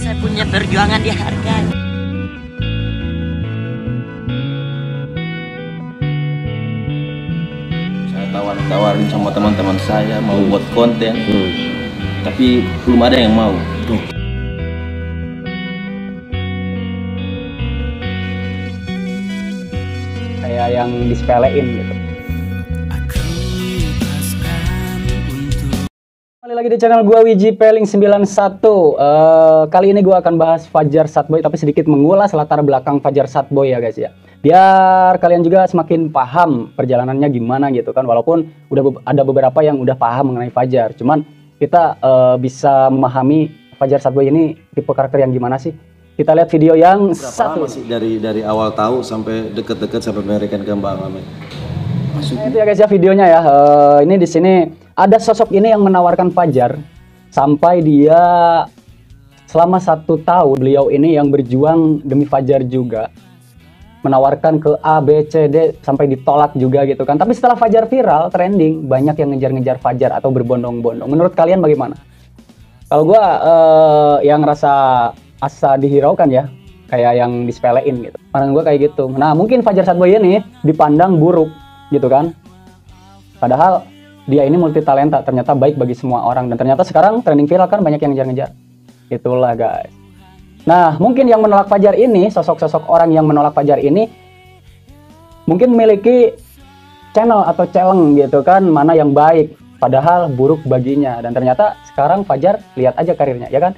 saya punya perjuangan dihargai. Saya tawarin sama teman-teman saya mau buat konten, tapi belum ada yang mau. Kayak yang disepelein gitu. Kembali lagi di channel gua Wiji Peling 91. Kali ini gua akan bahas Fajar Satboy, tapi sedikit mengulas latar belakang Fajar Satboy ya guys ya. Biar kalian juga semakin paham perjalanannya gimana gitu kan. Walaupun udah ada beberapa yang udah paham mengenai Fajar, cuman kita bisa memahami Fajar Satboy ini tipe karakter yang gimana sih. Kita lihat video yang satu sih dari awal tahu sampai deket-deket sampai memberikan kembang. Nah, itu ya guys ya videonya ya. Ini di sini ada sosok ini yang menawarkan Fajar sampai dia selama 1 tahun beliau ini yang berjuang demi Fajar juga, menawarkan ke A, B, C, D sampai ditolak juga gitu kan. Tapi setelah Fajar viral, trending, banyak yang ngejar-ngejar Fajar atau berbondong-bondong. Menurut kalian bagaimana? Kalau gua yang ngerasa asa dihiraukan ya, kayak yang disepelein gitu. Pandangan gua kayak gitu. Nah, mungkin Fajar Satboy ini dipandang buruk gitu kan. Padahal dia ini multi talenta, ternyata baik bagi semua orang, dan ternyata sekarang trending viral kan banyak yang ngejar-ngejar. Itulah guys. Nah, mungkin yang menolak Fajar ini, sosok-sosok orang yang menolak Fajar ini mungkin memiliki channel atau challenge gitu kan, mana yang baik, padahal buruk baginya. Dan ternyata sekarang Fajar lihat aja karirnya, ya kan?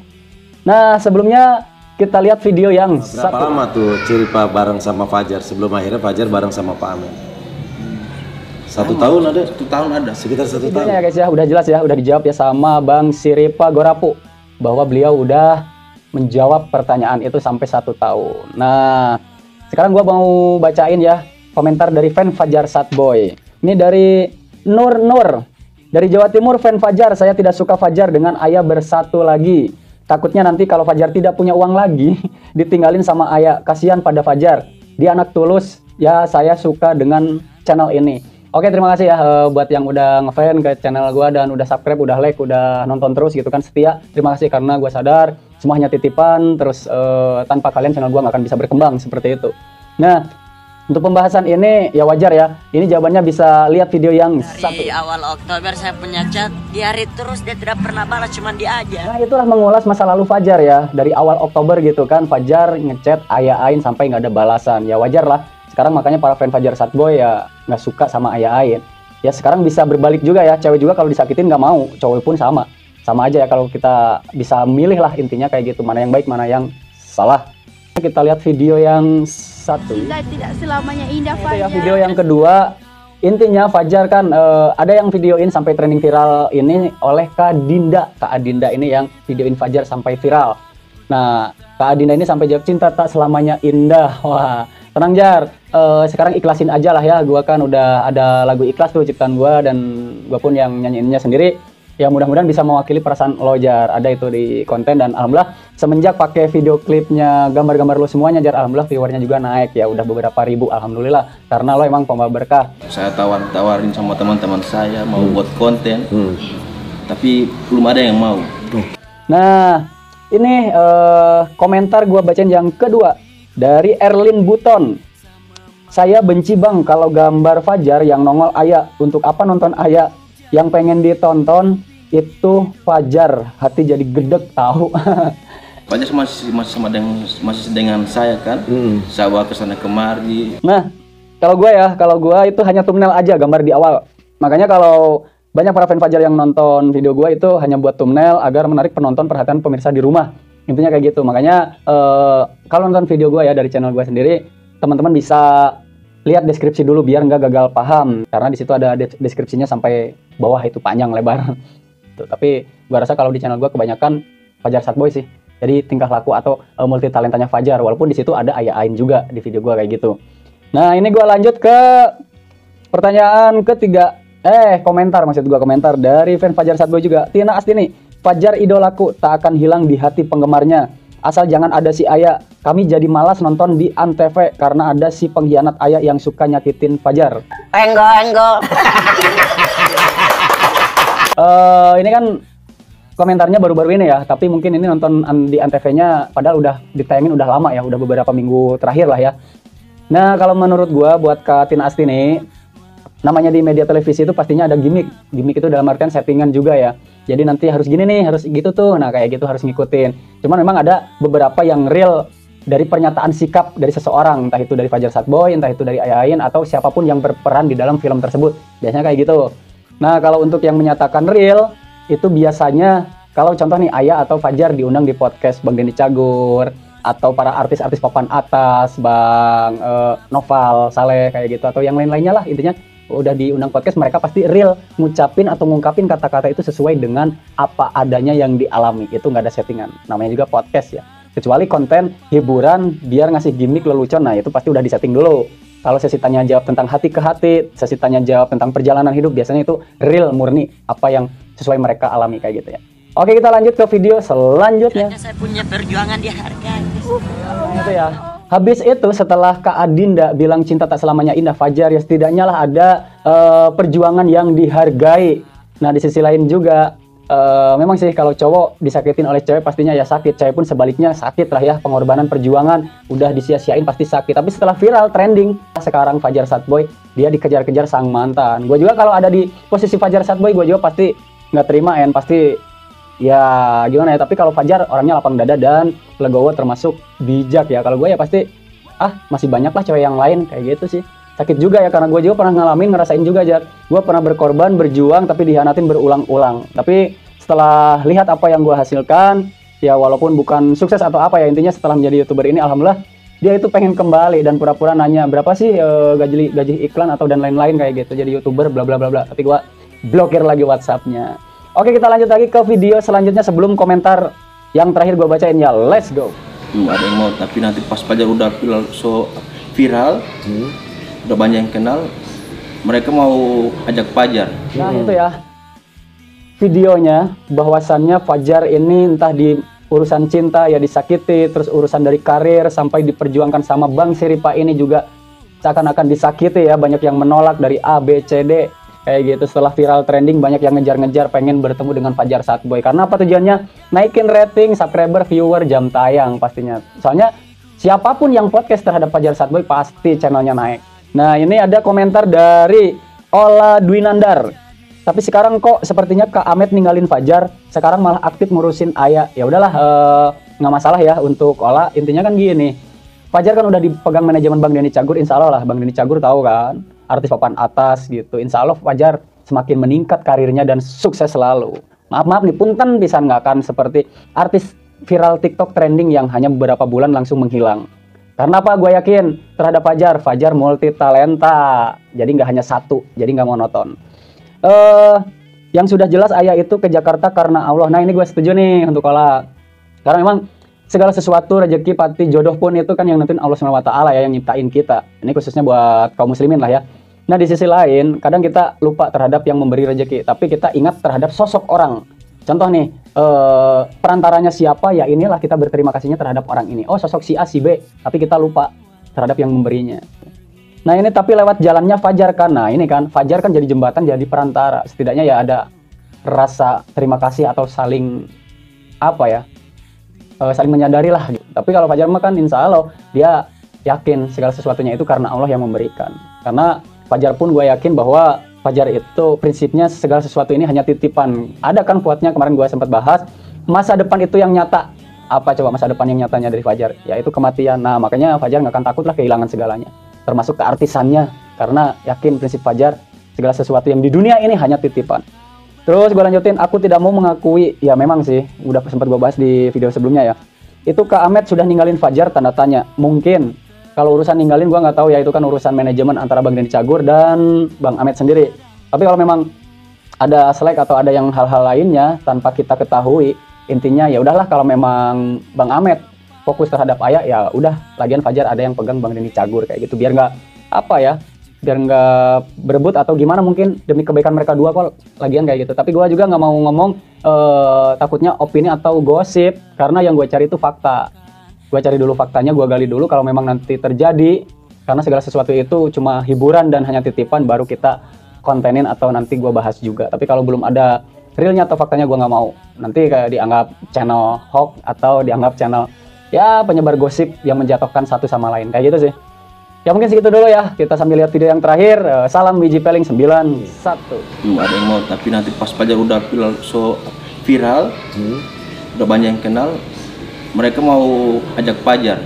Nah, sebelumnya kita lihat video yang berapa lama tuh Ciripa bareng sama Fajar sebelum akhirnya Fajar bareng sama Pak Amin? 1 tahun ada? 1 tahun ada, sekitar 1 tahun. Ya guys ya, udah jelas ya, udah dijawab ya sama Bang Ciripa Gorapu bahwa beliau udah menjawab pertanyaan itu sampai 1 tahun. Nah, sekarang gua mau bacain ya komentar dari fan Fajar Satboy. Ini dari Nur dari Jawa Timur. Fan Fajar, saya tidak suka Fajar dengan Ayah bersatu lagi. Takutnya nanti kalau Fajar tidak punya uang lagi ditinggalin sama Ayah. Kasihan pada Fajar, dia anak tulus ya. Saya suka dengan channel ini. Oke, terima kasih ya buat yang udah ngefan ke channel gua dan udah subscribe, udah like, udah nonton terus gitu kan, setia. Terima kasih karena gua sadar semua hanya titipan, terus tanpa kalian channel gua nggak akan bisa berkembang seperti itu. Nah, untuk pembahasan ini ya wajar ya. Ini jawabannya bisa lihat video yang Dari awal Oktober saya punya chat, diari terus, dia tidak pernah balas, cuman dia aja. Nah, itulah mengulas masa lalu Fajar ya. Dari awal Oktober gitu kan, Fajar ngechat Ayah Ain sampai nggak ada balasan. Ya wajar lah. Sekarang makanya para fan Fajar Satboy ya nggak suka sama Ayah Ain. Ya sekarang bisa berbalik juga ya. Cewek juga kalau disakitin nggak mau, cowok pun sama. Sama aja ya kalau kita bisa milih lah, intinya kayak gitu. Mana yang baik, mana yang salah. Kita lihat video yang satu. Cinta tidak selamanya indah, Fajar. Ya, video yang kedua. Intinya Fajar kan ada yang videoin sampai trending viral ini oleh Kak Dinda. Kak Dinda ini yang videoin Fajar sampai viral. Nah, Kak Dinda ini sampai jawab, cinta tak selamanya indah. Wah, tenang Jar. Sekarang ikhlasin aja lah ya. Gua kan udah ada lagu ikhlas tuh ciptaan gua, dan gua pun yang nyanyiinnya sendiri. Ya mudah-mudahan bisa mewakili perasaan lo Jar. Ada itu di konten, dan alhamdulillah semenjak pakai video klipnya gambar-gambar lo semuanya Jar, alhamdulillah viewernya juga naik ya, udah beberapa ribu, alhamdulillah, karena lo emang pembawa berkah. Saya tawarin sama teman-teman saya mau buat konten, tapi belum ada yang mau. Nah, ini komentar gua bacain yang kedua dari Erlin Buton. Saya benci bang kalau gambar Fajar yang nongol Ayah. Untuk apa nonton Ayah? Yang pengen ditonton itu Fajar, hati jadi gedek tahu. Fajar masih dengan saya kan, saya bawa ke sana kemari. Nah, kalau gue itu hanya thumbnail aja, gambar di awal. Makanya kalau banyak para fan Fajar yang nonton video gue itu hanya buat thumbnail agar menarik penonton, perhatian pemirsa di rumah. Intinya kayak gitu. Makanya kalau nonton video gue ya dari channel gue sendiri, teman-teman bisa lihat deskripsi dulu biar nggak gagal paham, karena di situ ada deskripsinya sampai bawah itu panjang lebar. Tuh, tapi gua rasa kalau di channel gua kebanyakan Fajar Satboy sih. Jadi tingkah laku atau multi talentanya Fajar, walaupun di situ ada Ayah Ain juga di video gua kayak gitu. Nah, ini gua lanjut ke pertanyaan ketiga. Komentar dari fan Fajar Satboy juga. Tina Astini, Fajar idolaku, tak akan hilang di hati penggemarnya. Asal jangan ada si Ayah. Kami jadi malas nonton di Antv karena ada si pengkhianat Ayah yang suka nyakitin Fajar. Enggak. Ini kan komentarnya baru-baru ini ya, tapi mungkin ini nonton di Antv-nya padahal udah ditayangin udah lama ya, udah beberapa minggu terakhir lah ya. Nah, kalau menurut gua buat Kak Tina Astini, namanya di media televisi itu pastinya ada gimmick. Gimmick itu dalam artian settingan juga ya. Jadi nanti harus gini nih, harus gitu tuh. Nah, kayak gitu harus ngikutin. Cuman memang ada beberapa yang real dari pernyataan sikap dari seseorang, entah itu dari Fajar Satboy, entah itu dari Ayain, atau siapapun yang berperan di dalam film tersebut. Biasanya kayak gitu. Nah, kalau untuk yang menyatakan real, itu biasanya kalau contoh nih Aya atau Fajar diundang di podcast Bang Denny Cagur, atau para artis-artis papan atas, Bang Noval, Saleh, kayak gitu, atau yang lain-lainnya lah, intinya udah diundang podcast, mereka pasti real ngucapin atau ngungkapin kata-kata itu sesuai dengan apa adanya yang dialami. Itu nggak ada settingan, namanya juga podcast ya. Kecuali konten hiburan biar ngasih gimmick lelucon, nah itu pasti udah disetting dulu. Kalau sesi tanya jawab tentang hati ke hati, sesi tanya jawab tentang perjalanan hidup, biasanya itu real, murni, apa yang sesuai mereka alami kayak gitu ya. Oke, kita lanjut ke video selanjutnya. Saya punya perjuangan dihargai. Itu ya. Habis itu setelah Kak Adinda bilang cinta tak selamanya indah, Fajar ya setidaknya lah ada perjuangan yang dihargai. Nah, di sisi lain juga memang sih kalau cowok disakitin oleh cewek pastinya ya sakit, cewek pun sebaliknya sakit lah ya, pengorbanan perjuangan udah disia-siain pasti sakit. Tapi setelah viral trending sekarang Fajar Satboy dia dikejar-kejar sang mantan. Gue juga kalau ada di posisi Fajar Satboy gue juga pasti nggak terima pasti ya gimana ya. Tapi kalau Fajar orangnya lapang dada dan legowo termasuk bijak ya. Kalau gue ya pasti masih banyak lah cewek yang lain kayak gitu sih. Sakit juga ya, karena gue juga pernah ngerasain juga Jar. Gue pernah berkorban, berjuang, tapi dihianatin berulang-ulang. Tapi setelah lihat apa yang gue hasilkan, ya walaupun bukan sukses atau apa ya, intinya setelah menjadi YouTuber ini, alhamdulillah dia itu pengen kembali dan pura-pura nanya berapa sih gaji iklan atau dan lain-lain kayak gitu. Jadi YouTuber bla bla bla bla. Tapi gue blokir lagi WhatsApp-nya. Oke, kita lanjut lagi ke video selanjutnya sebelum komentar yang terakhir gue bacain ya. Let's go. Ada yang mau, tapi nanti pas Fajar udah viral, udah banyak yang kenal, mereka mau ajak Fajar. Nah itu ya videonya, bahwasannya Fajar ini entah di urusan cinta ya disakiti, terus urusan dari karir sampai diperjuangkan sama Bang Siripa ini juga seakan-akan disakiti ya. Banyak yang menolak dari A, B, C, D kayak gitu. Setelah viral trending banyak yang ngejar-ngejar pengen bertemu dengan Fajar Satboy. Karena apa tujuannya? Naikin rating, subscriber, viewer, jam tayang pastinya. Soalnya siapapun yang podcast terhadap Fajar Satboy pasti channelnya naik. Nah, ini ada komentar dari Ola Dwinandar. Tapi sekarang kok sepertinya Kak Amet ninggalin Fajar, sekarang malah aktif ngurusin Aya. Ya udahlah, nggak masalah ya untuk Ola. Intinya kan gini, Fajar kan udah dipegang manajemen Bang Denny Cagur, insya Allah lah. Bang Denny Cagur tahu kan, artis papan atas gitu. Insya Allah Fajar semakin meningkat karirnya dan sukses selalu. Maaf nih, punten bisa nggak kan seperti artis viral TikTok trending yang hanya beberapa bulan langsung menghilang. Karena apa? Gue yakin terhadap Fajar multi talenta. Jadi nggak hanya satu, jadi nggak monoton. Yang sudah jelas Aya itu ke Jakarta karena Allah. Nah ini gue setuju nih untuk Ola. Karena memang segala sesuatu, rezeki, pati, jodoh pun itu kan yang nentuin Allah SWT ya, yang nyiptain kita. Ini khususnya buat kaum muslimin lah ya. Nah di sisi lain, kadang kita lupa terhadap yang memberi rezeki, tapi kita ingat terhadap sosok orang. Contoh nih, perantaranya siapa, ya inilah kita berterima kasihnya terhadap orang ini. Oh sosok si A, si B, tapi kita lupa terhadap yang memberinya. Nah ini tapi lewat jalannya Fajar kan. Nah ini kan, Fajar kan jadi jembatan, jadi perantara. Setidaknya ya ada rasa terima kasih atau saling, apa ya, saling menyadari lah gitu. Tapi kalau Fajar mah kan insya Allah, dia yakin segala sesuatunya itu karena Allah yang memberikan. Karena Fajar pun gue yakin bahwa Fajar itu prinsipnya segala sesuatu ini hanya titipan. Ada kan quote-nya kemarin gue sempat bahas, masa depan itu yang nyata. Apa coba masa depan yang nyatanya dari Fajar? Yaitu kematian. Nah makanya Fajar nggak akan takut lah kehilangan segalanya. Termasuk keartisannya. Karena yakin prinsip Fajar, segala sesuatu yang di dunia ini hanya titipan. Terus gue lanjutin, aku tidak mau mengakui. Ya memang sih, udah sempat gue bahas di video sebelumnya ya. Itu Kak Amet sudah ninggalin Fajar, tanda tanya. Mungkin. Kalau urusan ninggalin gue nggak tahu ya, itu kan urusan manajemen antara Bang Denny Cagur dan Bang Amet sendiri. Tapi kalau memang ada selek atau ada yang hal-hal lainnya tanpa kita ketahui, intinya ya udahlah kalau memang Bang Amet fokus terhadap Aya ya udah, lagian Fajar ada yang pegang Bang Denny Cagur kayak gitu, biar nggak apa ya, biar nggak berebut atau gimana, mungkin demi kebaikan mereka dua kok lagian kayak gitu. Tapi gue juga nggak mau ngomong takutnya opini atau gosip, karena yang gue cari itu fakta. Gue cari dulu faktanya, gue gali dulu kalau memang nanti terjadi, karena segala sesuatu itu cuma hiburan dan hanya titipan, baru kita kontenin atau nanti gue bahas juga. Tapi kalau belum ada realnya atau faktanya gue nggak mau. Nanti kayak dianggap channel hoax atau dianggap channel ya penyebar gosip yang menjatuhkan satu sama lain kayak gitu sih. Ya mungkin segitu dulu ya. Kita sambil lihat video yang terakhir. Salam biji peling 91. Belum ada yang mau, tapi nanti pas Fajar udah viral, udah banyak yang kenal, mereka mau ajak Fajar.